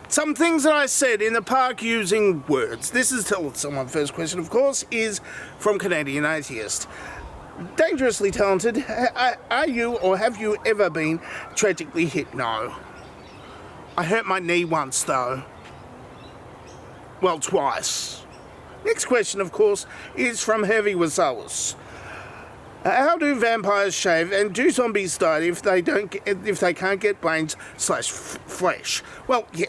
Some things that I said in the park using words. This is Tell Someone First question, of course, is from Canadian Atheist. Dangerously talented, are you or have you ever been tragically hit? No. I hurt my knee once, though. Well, twice. Next question, of course, is from Hervey Wasawas. How do vampires shave, and do zombies die if they can't get brains / flesh? Well, yeah,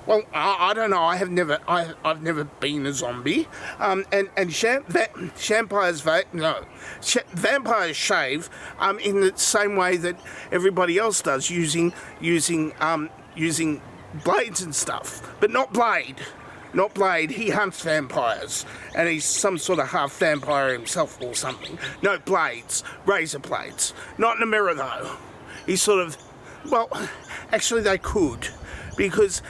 well, I don't know. I've never been a zombie. Vampires shave in the same way that everybody else does, using blades and stuff, but not Blade. Not Blade, he hunts vampires, and he's some sort of half vampire himself or something. No, blades, razor blades. Not in a mirror, though. He's sort of, well, actually they could, because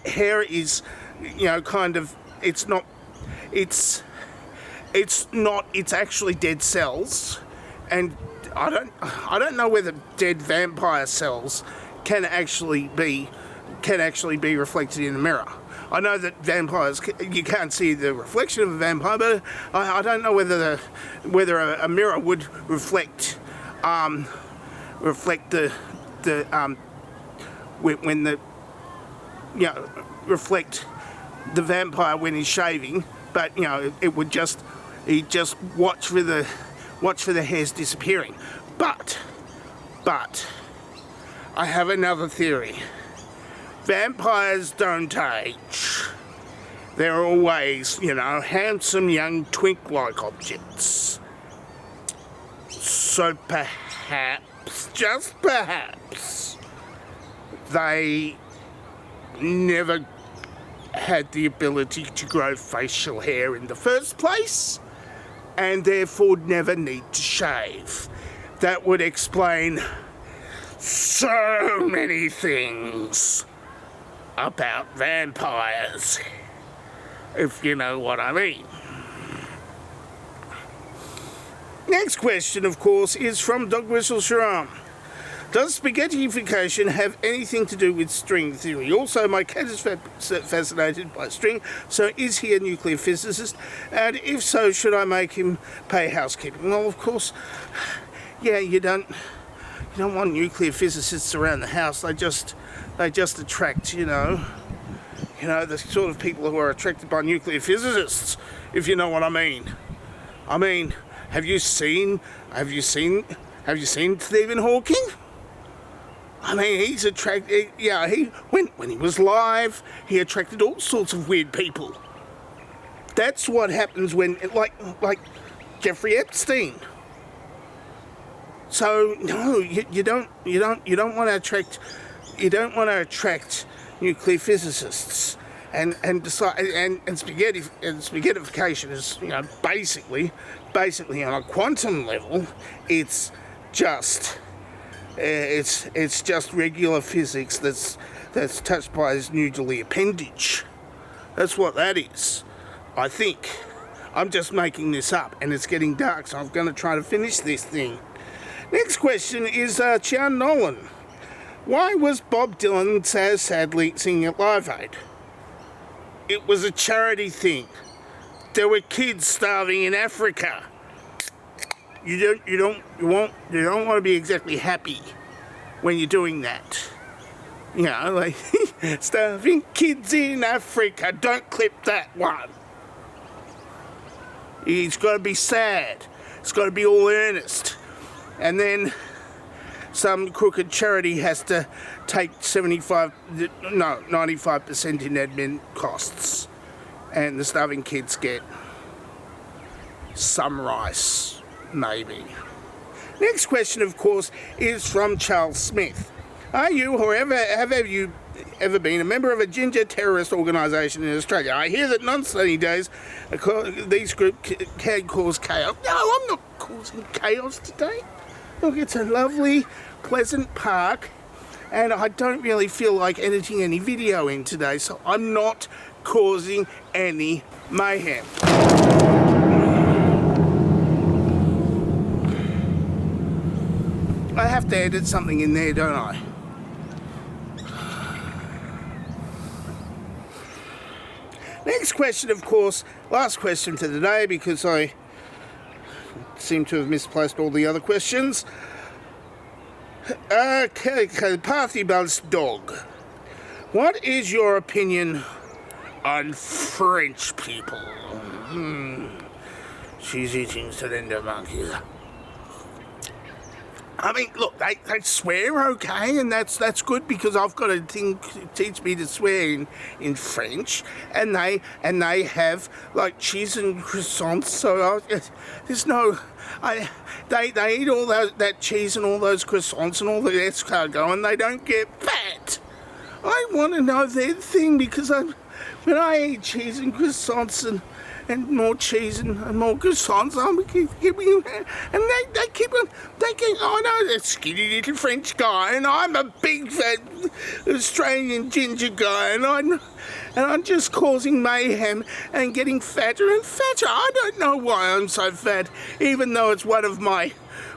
hair is, kind of, it's actually dead cells, and I don't know whether dead vampire cells can actually be reflected in a mirror. I know that vampires, you can't see the reflection of a vampire, but I don't know whether a mirror would reflect reflect the vampire when he's shaving, but it would he'd just watch for the hairs disappearing. But I have another theory. Vampires don't age. They're always, handsome young twink-like objects. So perhaps, just perhaps, they never had the ability to grow facial hair in the first place, and therefore never need to shave. That would explain so many things about vampires, if you know what I mean. Next question, of course, is from Dog Whistle Sharam. Does spaghettification have anything to do with string theory? Also, my cat is fascinated by string, so is he a nuclear physicist? And if so, should I make him pay housekeeping? Well, of course, yeah, you don't want nuclear physicists around the house. They just attract, the sort of people who are attracted by nuclear physicists, if you know what I mean. I mean, have you seen Stephen Hawking? I mean, he's attracted. Yeah, when he was live, he attracted all sorts of weird people. That's what happens when, like Jeffrey Epstein. So no, you don't want to attract. You don't want to attract nuclear physicists, and spaghettification is basically on a quantum level, it's just regular physics that's touched by his noodly appendage. That's what that is. I think I'm just making this up, and it's getting dark, so I'm going to try to finish this thing. Next question is Chian Nolan. Why was Bob Dylan so sadly singing at Live Aid? It was a charity thing. There were kids starving in Africa. You don't want to be exactly happy when you're doing that. Like starving kids in Africa. Don't clip that one. It's got to be sad. It's got to be all earnest. And then some crooked charity has to take 95% in admin costs, and the starving kids get some rice, maybe. Next question, of course, is from Charles Smith. Are you, or have you ever been a member of a ginger terrorist organisation in Australia? I hear that non-sunny days, these groups can cause chaos. No, I'm not causing chaos today. Look, it's a lovely, pleasant park, and I don't really feel like editing any video in today, so I'm not causing any mayhem. I have to edit something in there, don't I? Next question, of course, last question for the day, because I seem to have misplaced all the other questions. Pathy Buzz Dog. What is your opinion on French people? She's eating slender monkeys. I mean, look, they swear okay, and that's good, because I've got a thing to teach me to swear in French, and they have like cheese and croissants. So there's no, they eat all that cheese and all those croissants and all the escargot, and they don't get fat. I want to know their thing, because when I eat cheese and croissants and more cheese and more croissants, and they keep on, I know that skinny little French guy, and I'm a big fat Australian ginger guy, and I'm just causing mayhem and getting fatter and fatter. I don't know why I'm so fat, even though it's one of my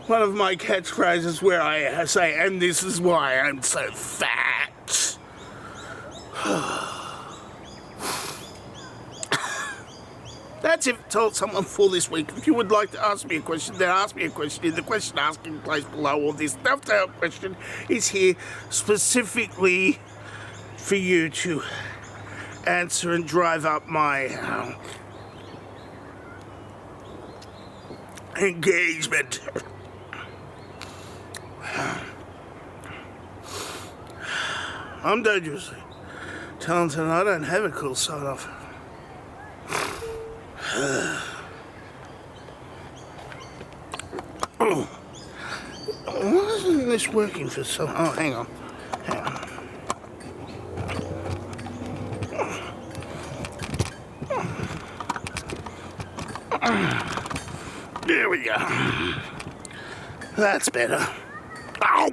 catchphrases where I say, and this is why I'm so fat. That's it. Told someone for this week. If you would like to ask me a question, then ask me a question in the question asking place below. Or this dovetail question is here specifically for you to answer and drive up my engagement. I'm dangerously talented, and I don't have a cool side off. Why isn't this working for so? Oh, hang on. There we go. That's better. Ow!